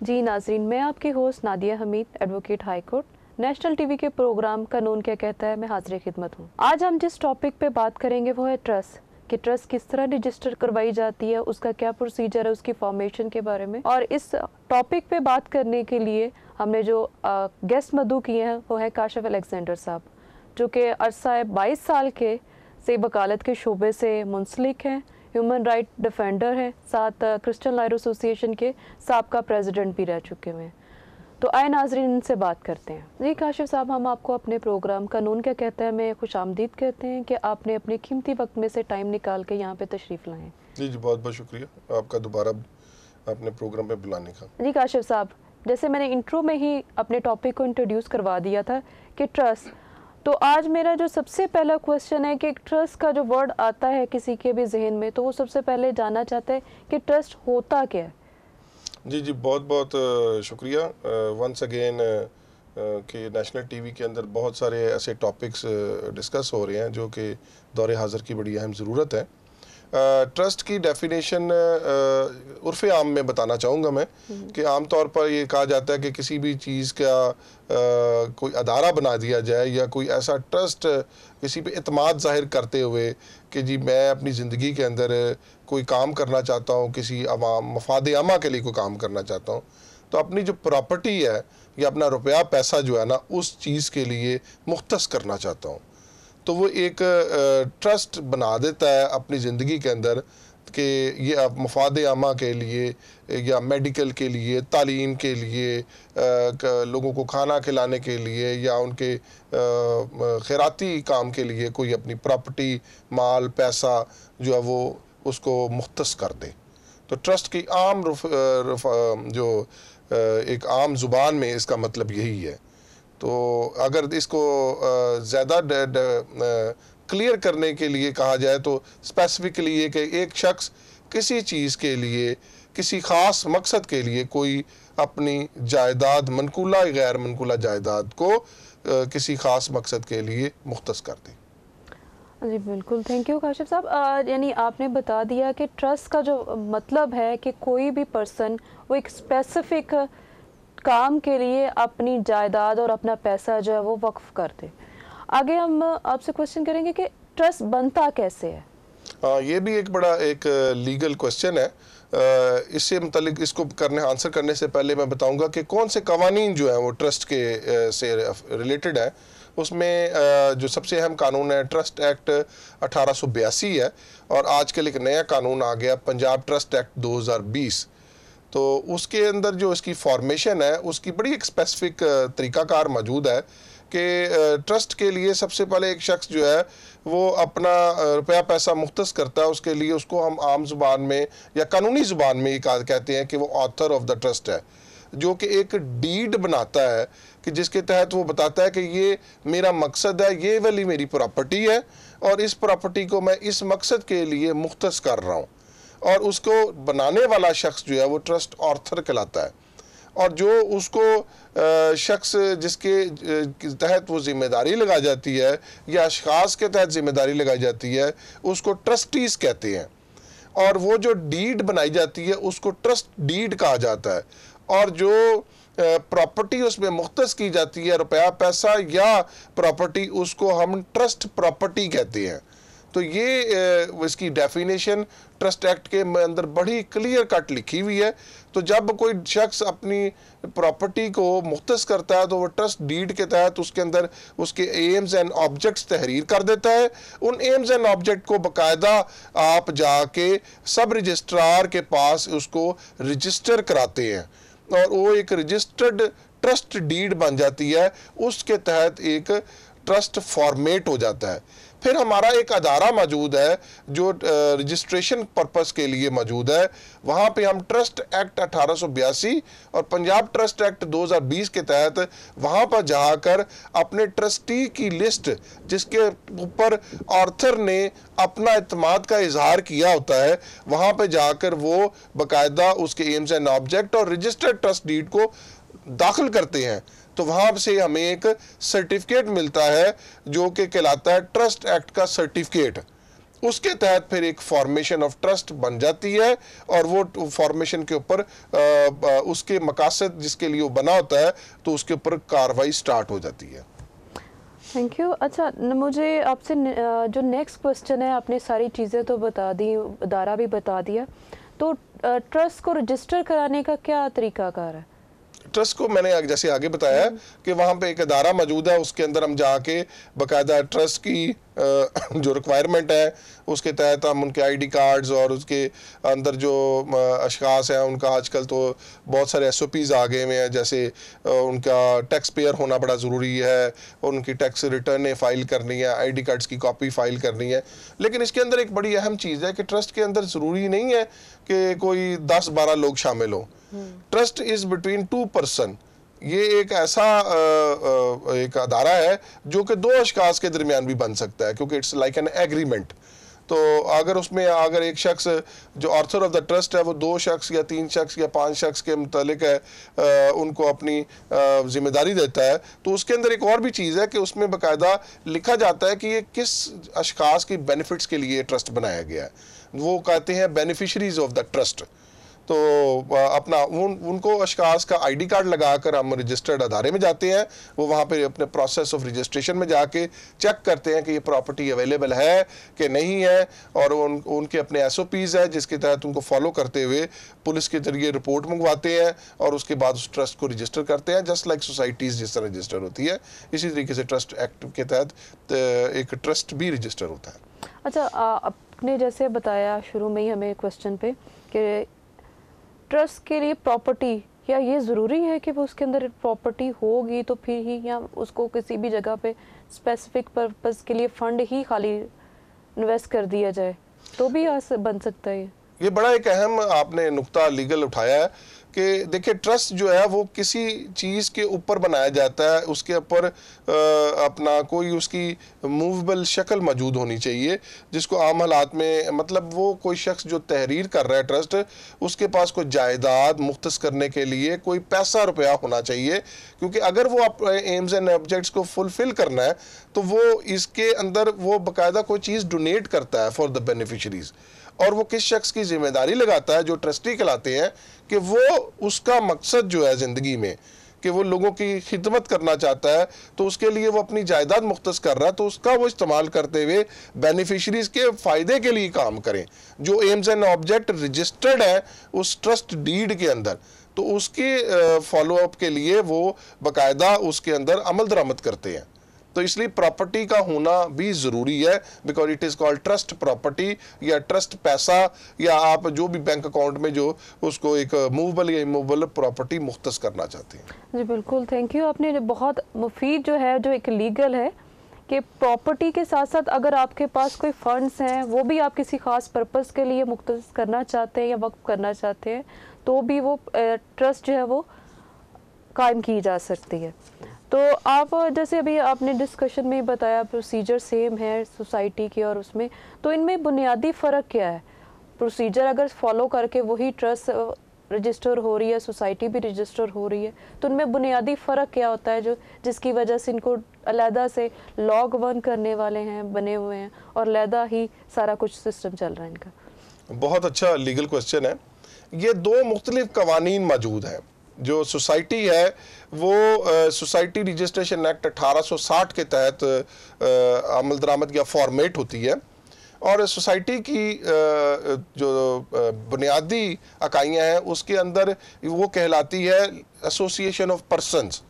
जी नाजरीन, मैं आपकी host Nadia Hamid, advocate high court, national TV के प्रोग्राम कानून क्या कहता है में हाजिर खिदमत हूँ। आज हम जिस टॉपिक पे बात करेंगे वो है ट्रस्ट, कि ट्रस्ट किस तरह रजिस्टर करवाई जाती है, उसका क्या प्रोसीजर है, उसकी फॉर्मेशन के बारे में। और इस टॉपिक पे बात करने के लिए हमने जो गेस्ट मदऊ किए हैं वो है काशिफ अलेक्जेंडर साहब, जो कि अरसा 22 साल के से वकालत के शोबे से मुंसलिक हैं, ह्यूमन राइट डिफेंडर हैं, साथ क्रिश्चियन लॉयर एसोसिएशन के साबका प्रेसिडेंट भी रह चुके हुए हैं। तो आए नाजरीन, इनसे बात करते हैं। जी काशिफ साहब, हम आपको अपने प्रोग्राम कानून क्या कहता है में खुश आमदीद कहते हैं कि आपने अपने कीमती वक्त में से टाइम निकाल के यहाँ पे तशरीफ़ लाएँ। जी बहुत बहुत शुक्रिया आपका दोबारा अपने प्रोग्राम पे बुलाने का। जी काशिफ साहब, जैसे मैंने इंट्रो में ही अपने टॉपिक को इंट्रोड्यूस करवा दिया था कि ट्रस्ट, तो आज मेरा जो सबसे पहला क्वेश्चन है कि ट्रस्ट का जो वर्ड आता है किसी के भी जहन में, तो वो सबसे पहले जानना चाहते हैं कि ट्रस्ट होता क्या है। जी बहुत बहुत शुक्रिया वंस अगेन कि नेशनल टीवी के अंदर बहुत सारे ऐसे टॉपिक्स डिस्कस हो रहे हैं जो कि दौरे हाज़र की बड़ी अहम ज़रूरत है। ट्रस्ट की डेफिनेशन उर्फ़ आम में बताना चाहूँगा मैं कि आम तौर पर ये कहा जाता है कि किसी भी चीज़ का कोई अदारा बना दिया जाए या कोई ऐसा ट्रस्ट किसी पे इत्माद ज़ाहिर करते हुए कि जी मैं अपनी ज़िंदगी के अंदर कोई काम करना चाहता हूँ, किसी अवाम मफाद आमा के लिए कोई काम करना चाहता हूँ, तो अपनी जो प्रॉपर्टी है या अपना रुपया पैसा जो है ना उस चीज़ के लिए मुख्तस करना चाहता हूँ, तो वो एक ट्रस्ट बना देता है अपनी ज़िंदगी के अंदर कि ये आप मफाद आमा के लिए या मेडिकल के लिए, तालीम के लिए, लोगों को खाना खिलाने के लिए या उनके खैराती काम के लिए कोई अपनी प्रॉपर्टी, माल, पैसा जो है वो उसको मुख्तस कर दे। तो ट्रस्ट की आम जो एक आम ज़ुबान में इसका मतलब यही है। तो अगर इसको ज़्यादा क्लियर करने के लिए कहा जाए तो स्पेसिफिकली ये कि एक शख्स किसी चीज़ के लिए, किसी ख़ास मकसद के लिए कोई अपनी जायदाद, मनकूला गैर मनकूला जायदाद को किसी ख़ास मकसद के लिए मुख्तस कर दे। जी बिल्कुल, थैंक यू काशिफ साहब। यानी आपने बता दिया कि ट्रस्ट का जो मतलब है कि कोई भी पर्सन वो एक स्पेसिफिक काम के लिए अपनी जायदाद और अपना पैसा जो है वो वक्फ कर दे। आगे हम आपसे क्वेश्चन करेंगे कि ट्रस्ट बनता कैसे है। ये भी एक बड़ा एक लीगल क्वेश्चन है। इससे मतलब इसको आंसर करने से पहले मैं बताऊंगा कि कौन से कवानीन जो है वो ट्रस्ट के से रिलेटेड है। उसमें जो सबसे अहम कानून है ट्रस्ट एक्ट 1882 है, और आजकल एक नया कानून आ गया पंजाब ट्रस्ट एक्ट 2020। तो उसके अंदर जो इसकी फॉर्मेशन है उसकी बड़ी एक स्पेसिफिक तरीक़ाकार मौजूद है कि ट्रस्ट के लिए सबसे पहले एक शख्स जो है वो अपना रुपया पैसा मुख्तस करता है। उसके लिए उसको हम आम ज़ुबान में या कानूनी ज़ुबान में ये कहते हैं कि वो ऑथर ऑफ द ट्रस्ट है, जो कि एक डीड बनाता है कि जिसके तहत वो बताता है कि ये मेरा मकसद है, ये वाली मेरी प्रॉपर्टी है और इस प्रॉपर्टी को मैं इस मकसद के लिए मुख्तस कर रहा हूँ। और उसको बनाने वाला शख्स जो है वो ट्रस्ट ऑथर कहलाता है, और जो उसको शख्स जिसके तहत वो ज़िम्मेदारी लगाई जाती है या अशखास के तहत ज़िम्मेदारी लगाई जाती है उसको ट्रस्टीज़ कहते हैं। और वो जो डीड बनाई जाती है उसको ट्रस्ट डीड कहा जाता है, और जो प्रॉपर्टी उसमें मुख्तस की जाती है, रुपया पैसा या प्रॉपर्टी, उसको हम ट्रस्ट प्रॉपर्टी कहते हैं। तो ये इसकी डेफिनेशन ट्रस्ट एक्ट के अंदर बड़ी क्लियर कट लिखी हुई है। तो जब कोई शख्स अपनी प्रॉपर्टी को मुख्तस करता है तो वो ट्रस्ट डीड के तहत उसके अंदर उसके एम्स एंड ऑब्जेक्ट्स तहरीर कर देता है। उन एम्स एंड ऑब्जेक्ट को बाकायदा आप जाके सब रजिस्ट्रार के पास उसको रजिस्टर कराते हैं, और वो एक रजिस्टर्ड ट्रस्ट डीड बन जाती है। उसके तहत एक ट्रस्ट फॉर्मेट हो जाता है। फिर हमारा एक अदारा मौजूद है जो रजिस्ट्रेशन पर्पस के लिए मौजूद है। वहाँ पे हम ट्रस्ट एक्ट 1882 और पंजाब ट्रस्ट एक्ट 2020 के तहत वहाँ पर जाकर अपने ट्रस्टी की लिस्ट, जिसके ऊपर ऑर्थर ने अपना इत्माद का इजहार किया होता है, वहाँ पे जाकर वो बाकायदा उसके एम्स एंड ऑब्जेक्ट और रजिस्टर्ड ट्रस्ट डीड को दाखिल करते हैं। तो वहाँ से हमें एक सर्टिफिकेट मिलता है जो कि कहलाता है ट्रस्ट एक्ट का सर्टिफिकेट। उसके तहत फिर एक फॉर्मेशन ऑफ ट्रस्ट बन जाती है और वो फॉर्मेशन के ऊपर उसके मकासद जिसके लिए वो बना होता है तो उसके ऊपर कार्रवाई स्टार्ट हो जाती है। Thank you. अच्छा, मुझे आपसे जो नेक्स्ट क्वेश्चन है, आपने सारी चीज़ें तो बता दी, अदारा भी बता दिया, तो ट्रस्ट को रजिस्टर कराने का क्या तरीकाकार है? ट्रस्ट को मैंने जैसे आगे बताया कि वहाँ पे एक अदारा मौजूद है, उसके अंदर हम जाके बाकायदा ट्रस्ट की जो रिक्वायरमेंट है उसके तहत हम उनके आईडी कार्ड्स और उसके अंदर जो अशखास हैं उनका आजकल तो बहुत सारे SOPs आ गए हुए हैं, जैसे उनका टैक्स पेयर होना बड़ा ज़रूरी है, उनकी टैक्स रिटर्न फाइल करनी है, आईडी कार्ड्स की कॉपी फाइल करनी है। लेकिन इसके अंदर एक बड़ी अहम चीज़ है कि ट्रस्ट के अंदर ज़रूरी नहीं है कि कोई 10-12 लोग शामिल हों। Trust is between 2 person. ये एक ऐसा एक अदारा है जो कि 2 अशखास के दरमियान भी बन सकता है, क्योंकि इट्स लाइक एन एग्रीमेंट। तो अगर उसमें अगर एक शख्स जो ऑर्थर ऑफ द ट्रस्ट है वो 2 शख्स या 3 शख्स या 5 शख्स के मुतालिक है उनको अपनी जिम्मेदारी देता है, तो उसके अंदर एक और भी चीज़ है कि उसमें बाकायदा लिखा जाता है कि ये किस अशखास की बेनिफिट्स के लिए ट्रस्ट बनाया गया है। वो कहते हैं बेनिफिशरीज ऑफ द ट्रस्ट। तो अपना उनको अशखास का आईडी कार्ड लगाकर हम रजिस्टर्ड अदारे में जाते हैं, वो वहाँ पे अपने प्रोसेस ऑफ रजिस्ट्रेशन में जाके चेक करते हैं कि ये प्रॉपर्टी अवेलेबल है कि नहीं है, और उनके अपने SOPs है जिसके तहत उनको फॉलो करते हुए पुलिस के जरिए रिपोर्ट मंगवाते हैं और उसके बाद उस ट्रस्ट को रजिस्टर करते हैं, जस्ट लाइक सोसाइटीज़ जिस तरह रजिस्टर होती है। इसी तरीके से ट्रस्ट एक्ट के तहत एक ट्रस्ट भी रजिस्टर होता है। अच्छा, आपने जैसे बताया शुरू में ही हमें क्वेश्चन पे कि ट्रस्ट के लिए प्रॉपर्टी, क्या ये ज़रूरी है कि वो उसके अंदर प्रॉपर्टी होगी तो फिर ही, या उसको किसी भी जगह पे स्पेसिफिक पर्पस के लिए फंड ही खाली इन्वेस्ट कर दिया जाए तो भी बन सकता है? ये बड़ा एक अहम आपने नुक्ता लीगल उठाया है कि देखिए ट्रस्ट जो है वो किसी चीज़ के ऊपर बनाया जाता है, उसके ऊपर अपना कोई उसकी मूवेबल शक्ल मौजूद होनी चाहिए, जिसको आम हालात में मतलब वो कोई शख्स जो तहरीर कर रहा है ट्रस्ट, उसके पास कोई जायदाद मुख्तस करने के लिए कोई पैसा रुपया होना चाहिए, क्योंकि अगर वो अपने एम्स एंड ऑब्जेक्ट्स को फुलफिल करना है तो वो इसके अंदर वो बाकायदा कोई चीज़ डोनेट करता है फॉर द बेनिफिशरीज, और वो किस शख्स की जिम्मेदारी लगाता है जो ट्रस्टी कहलाते हैं कि वो उसका मकसद जो है ज़िंदगी में कि वो लोगों की खिदमत करना चाहता है, तो उसके लिए वो अपनी जायदाद मुख्तस कर रहा है, तो उसका वो इस्तेमाल करते हुए बेनिफिशरीज के फ़ायदे के लिए काम करें। जो एम्स एंड ऑब्जेक्ट रजिस्टर्ड है उस ट्रस्ट डीड के अंदर, तो उसके फॉलोअप के लिए वो बाकायदा उसके अंदर अमल दरामद करते हैं। तो इसलिए प्रॉपर्टी का होना भी ज़रूरी है, because it is called trust property या ट्रस्ट पैसा, या आप जो भी बैंक अकाउंट में जो उसको एक मूवेबल या इमूवेबल प्रॉपर्टी मुख्तस करना चाहते हैं। जी बिल्कुल, थैंक यू। आपने बहुत मुफीद जो है, जो एक लीगल है कि प्रॉपर्टी के साथ साथ अगर आपके पास कोई फंड्स हैं वो भी आप किसी ख़ास पर्पस के लिए मुख्तस करना चाहते हैं या वक्फ करना चाहते हैं तो भी वो ट्रस्ट जो है वो कायम की जा सकती है। तो आप जैसे अभी आपने डिस्कशन में बताया प्रोसीजर सेम है सोसाइटी की और उसमें, तो इनमें बुनियादी फ़र्क क्या है? प्रोसीजर अगर फॉलो करके वही ट्रस्ट रजिस्टर हो रही है, सोसाइटी भी रजिस्टर हो रही है, तो उनमें बुनियादी फ़र्क क्या होता है जो जिसकी वजह से इनको अलहदा से लॉग वन करने वाले हैं बने हुए हैं और अलहदा ही सारा कुछ सिस्टम चल रहा है इनका? बहुत अच्छा लीगल क्वेश्चन है। ये 2 मुख्तलिफ कवानीन मौजूद हैं। जो सोसाइटी है वो सोसाइटी रजिस्ट्रेशन एक्ट 1860 के तहत अमल दरामद या फॉर्मेट होती है, और सोसाइटी की जो बुनियादी इकाइयाँ हैं उसके अंदर वो कहलाती है एसोसिएशन ऑफ पर्सनस,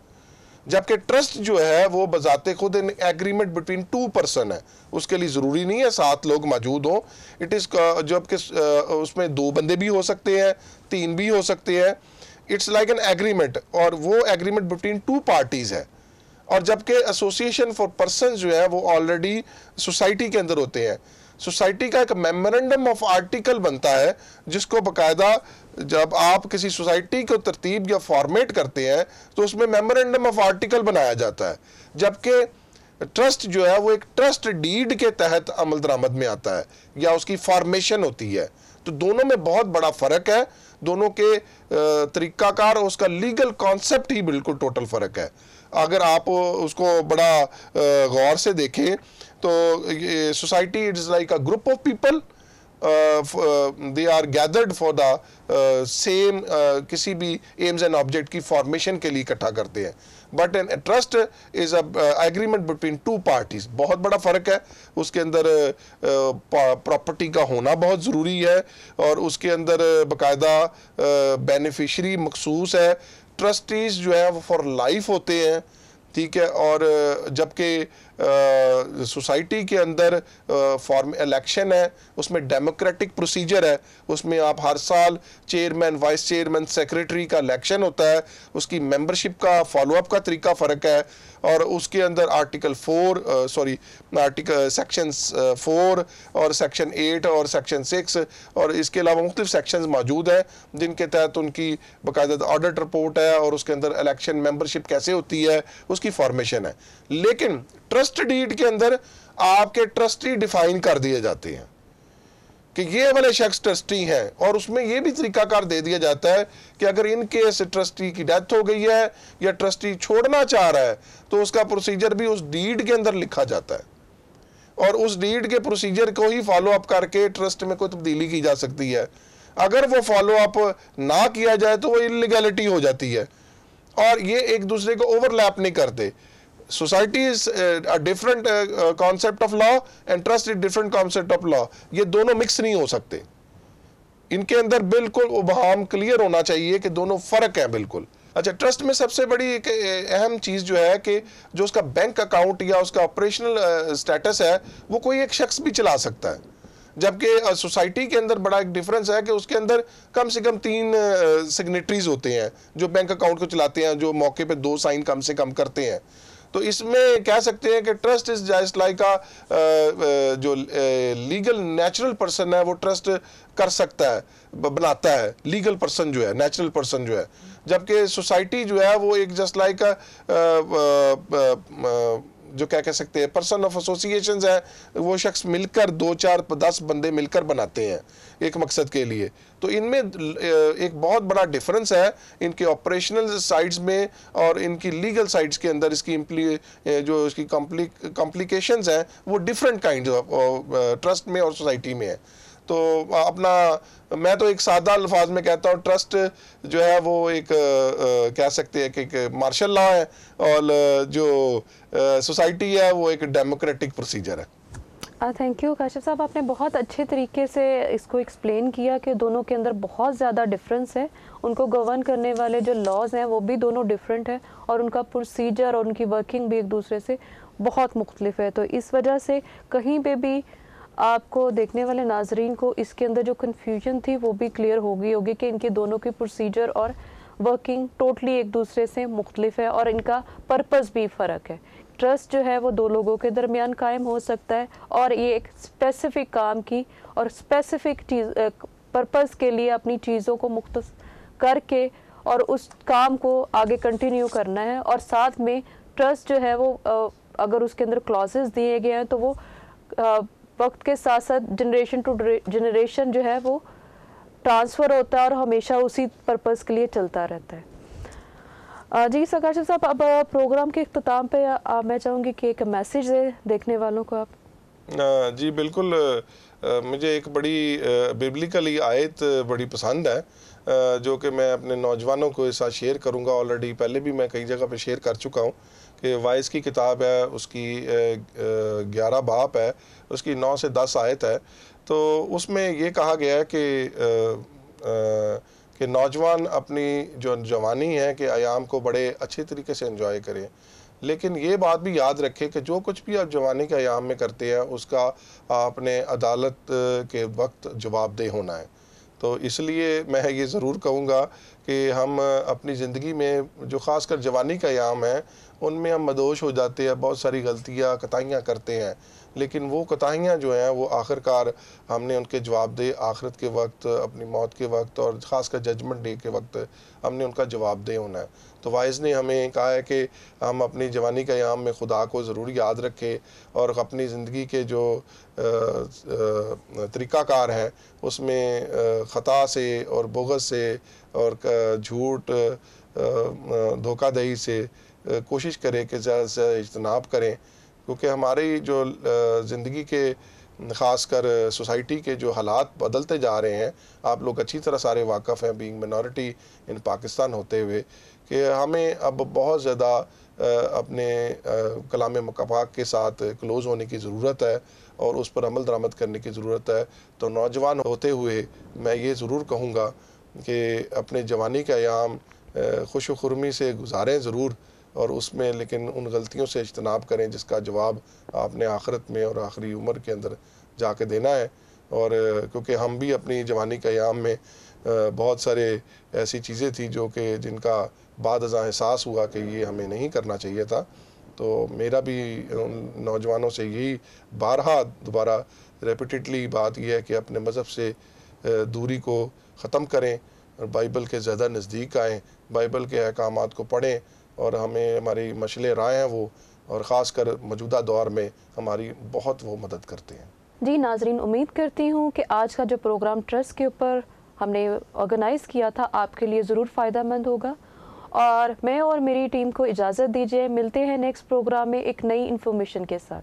जबकि ट्रस्ट जो है वो बजाते खुद इन एग्रीमेंट बिटवीन 2 पर्सन है, उसके लिए ज़रूरी नहीं है 7 लोग मौजूद हों। इट इज़ जबकि उसमें 2 बंदे भी हो सकते हैं, 3 भी हो सकते हैं। इट्स लाइक एन एग्रीमेंट, और वो एग्रीमेंट बिटवीन 2 पार्टीज़ है। और जबकि एसोसिएशन फॉर पर्सन जो है वो ऑलरेडी सोसाइटी के अंदर होते हैं। सोसाइटी का एक मेमोरेंडम ऑफ आर्टिकल बनता है जिसको बाकायदा जब आप किसी सोसाइटी को तरतीब या फॉर्मेट करते हैं तो उसमें मेमोरेंडम ऑफ आर्टिकल बनाया जाता है, जबकि ट्रस्ट जो है वो एक ट्रस्ट डीड के तहत अमल दरामद में आता है या उसकी फॉर्मेशन होती है। तो दोनों में बहुत बड़ा फ़र्क है, दोनों के तरीक़ाकार और उसका लीगल कॉन्सेप्ट ही बिल्कुल टोटल फ़र्क है। अगर आप उसको बड़ा गौर से देखें तो ये society it is like a group of people, they are gathered for the same किसी भी एम्स एंड ऑब्जेक्ट की फॉर्मेशन के लिए इकट्ठा करते हैं। But an trust is a agreement between two parties. बहुत बड़ा फ़र्क है उसके अंदर। प्रॉपर्टी का होना बहुत ज़रूरी है और उसके अंदर बाकायदा बेनिफिशरी मखसूस है। ट्रस्टीज जो है वो फॉर लाइफ होते हैं, ठीक है। और जबकि सोसाइटी के अंदर फॉर्म इलेक्शन है, उसमें डेमोक्रेटिक प्रोसीजर है, उसमें आप हर साल चेयरमैन, वाइस चेयरमैन, सेक्रेटरी का इलेक्शन होता है, उसकी मेंबरशिप का फॉलोअप का तरीका फ़र्क है। और उसके अंदर आर्टिकल सेक्शन 4 और सेक्शन 8 और सेक्शन 6 और इसके अलावा मुख्तलिफ सेक्शंस मौजूद हैं जिनके तहत उनकी बाकायदा ऑडिट रिपोर्ट है और उसके अंदर इलेक्शन मेंबरशिप कैसे होती है उसकी फॉर्मेशन है। लेकिन ट्रस्ट डीड के अंदर आपके ट्रस्टी डिफाइन कर दिए जाते हैं कि ये वाले शख्स ट्रस्टी हैं, और उसमें ये भी तरीकाकार दे दिया जाता है कि अगर इन केस ट्रस्टी की डेथ हो गई है या ट्रस्टी छोड़ना चाह रहा है तो उसका प्रोसीजर भी उस डीड के अंदर लिखा जाता है और उस डीड के प्रोसीजर को ही फॉलो अप करके ट्रस्ट में कोई तब्दीली की जा सकती है। अगर वो फॉलो अप ना किया जाए तो वो इलीगैलिटी हो जाती है और ये एक दूसरे को ओवरलैप नहीं करते। Society is a different concept of law and trust is different concept of law. ये दोनों मिक्स नहीं हो सकते, इनके अंदर बिल्कुल उबहाम क्लियर होना चाहिए कि दोनों फर्क है बिल्कुल। अच्छा, ट्रस्ट में सबसे बड़ी एक अहम चीज़ जो है कि जो उसका बैंक अकाउंट या उसका ऑपरेशनल स्टेटस है वो कोई एक शख्स भी चला सकता है, जबकि सोसाइटी के अंदर बड़ा एक डिफरेंस है कि उसके अंदर कम से कम 3 सिग्नेटरीज होते हैं जो बैंक अकाउंट को चलाते हैं, जो मौके पे 2 साइन कम से कम करते हैं। तो इसमें कह सकते हैं कि ट्रस्ट इज जस्ट लाइक जो लीगल नेचुरल पर्सन है वो ट्रस्ट कर सकता है, बनाता है लीगल पर्सन जो है, नेचुरल पर्सन जो है, जबकि सोसाइटी जो है वो एक जस्ट लाइक जो क्या कह सकते हैं पर्सन ऑफ एसोसिएशंस है, वो शख्स मिलकर 2, 4, 10 बंदे मिलकर बनाते हैं एक मकसद के लिए। तो इनमें एक बहुत बड़ा डिफरेंस है इनके ऑपरेशनल साइड्स में और इनकी लीगल साइड्स के अंदर। इसकी जो इसकी कॉम्प्लिकेशंस हैं वो डिफरेंट काइंड ऑफ ट्रस्ट में और सोसाइटी में है। तो मैं तो एक सादा अल्फाज में कहता हूँ ट्रस्ट जो है वो एक कह सकते हैं कि एक मार्शल लॉ है और जो सोसाइटी है वो एक डेमोक्रेटिक प्रोसीजर है। थैंक यू काशिफ साहब, आपने बहुत अच्छे तरीके से इसको एक्सप्लेन किया कि दोनों के अंदर बहुत ज़्यादा डिफरेंस है, उनको गवर्न करने वाले जो लॉज हैं वो भी दोनों डिफरेंट है और उनका प्रोसीजर और उनकी वर्किंग भी एक दूसरे से बहुत मुख्तलिफ है। तो इस वजह से कहीं पे भी आपको देखने वाले नाजरीन को इसके अंदर जो कन्फ्यूजन थी वो भी क्लियर हो गई होगी कि इनके दोनों की प्रोसीजर और वर्किंग टोटली एक दूसरे से मुख्तलिफ है और इनका पर्पस भी फ़र्क है। ट्रस्ट जो है वो 2 लोगों के दरमियान कायम हो सकता है और ये एक स्पेसिफिक काम की और स्पेसिफिक चीज़ पर्पस के लिए अपनी चीज़ों को मुख्तस करके और उस काम को आगे कंटिन्यू करना है। और साथ में ट्रस्ट जो है वो अगर उसके अंदर क्लॉजेस दिए गए हैं तो वो वक्त के साथ साथ जनरेशन टू जनरेशन जो है वो ट्रांसफ़र होता है और हमेशा उसी पर्पस के लिए चलता रहता है। जी काशिफ साहब, अब प्रोग्राम के इख्तिताम पे मैं चाहूँगी कि एक मैसेज दे देखने वालों को आप। जी बिल्कुल, मुझे एक बड़ी बिब्लिकली आयत बड़ी पसंद है जो कि मैं अपने नौजवानों को इस साथ शेयर करूँगा। ऑलरेडी पहले भी मैं कई जगह पे शेयर कर चुका हूँ कि वाइस की किताब है, उसकी 11 बाब है, उसकी 9 से 10 आयत है। तो उसमें ये कहा गया है कि नौजवान अपनी जो जवानी है कि अयाम को बड़े अच्छे तरीके से एंजॉय करें, लेकिन ये बात भी याद रखें कि जो कुछ भी आप जवानी के अयाम में करते हैं उसका आपने अदालत के वक्त जवाबदेह होना है। तो इसलिए मैं ये ज़रूर कहूँगा कि हम अपनी ज़िंदगी में जो ख़ासकर जवानी का अयाम है उनमें हम मदोश हो जाते हैं, बहुत सारी गलतियाँ कोताहियाँ करते हैं, लेकिन वो कोताहियाँ जो हैं वो आखिरकार हमने उनके जवाबदेह आखिरत के वक्त, अपनी मौत के वक्त और ख़ासकर जजमेंट डे के वक्त हमने उनका जवाबदेह होना है। तो वाइज़ ने हमें कहा है कि हम अपनी जवानी के अयाम में खुदा को ज़रूर याद रखें और अपनी ज़िंदगी के जो तरीक़ाकार हैं उसमें ख़ता से और बुग़्ज़ से और झूठ धोखाधड़ी से कोशिश करें कि ज़्यादा से इज्तनाब करें क्योंकि हमारी जो ज़िंदगी के ख़ासकर सोसाइटी के जो हालात बदलते जा रहे हैं, आप लोग अच्छी तरह सारे वाक़फ़ हैं बीइंग मिनॉरिटी इन पाकिस्तान होते हुए, कि हमें अब बहुत ज़्यादा अपने कलाम मुक़फ़ा के साथ क्लोज़ होने की ज़रूरत है और उस पर अमल दरामद करने की ज़रूरत है। तो नौजवान होते हुए मैं ये ज़रूर कहूँगा कि अपने जवानी का अयाम खुश खुर्मी से गुजारें ज़रूर, और उसमें लेकिन उन गलतियों से इज्तनाब करें जिसका जवाब आपने आखिरत में और आखिरी उम्र के अंदर जाके देना है। और क्योंकि हम भी अपनी जवानी के अयाम में बहुत सारे ऐसी चीज़ें थी जो कि जिनका बाद अज़ां एहसास हुआ कि ये हमें नहीं करना चाहिए था। तो मेरा भी उन नौजवानों से यही बारहा दोबारा रेपिटेडली बात यह है कि अपने मज़हब से दूरी को ख़त्म करें और बाइबल के ज़्यादा नज़दीक आएँ, बाइबल के अहकामात को पढ़ें और हमें हमारी मशले राय हैं वो, और ख़ासकर मौजूदा दौर में हमारी बहुत वो मदद करते हैं। जी नाजरीन, उम्मीद करती हूँ कि आज का जो प्रोग्राम ट्रस्ट के ऊपर हमने ऑर्गेनाइज़ किया था आपके लिए ज़रूर फ़ायदेमंद होगा। और मैं और मेरी टीम को इजाज़त दीजिए, मिलते हैं नेक्स्ट प्रोग्राम में एक नई इन्फॉर्मेशन के साथ।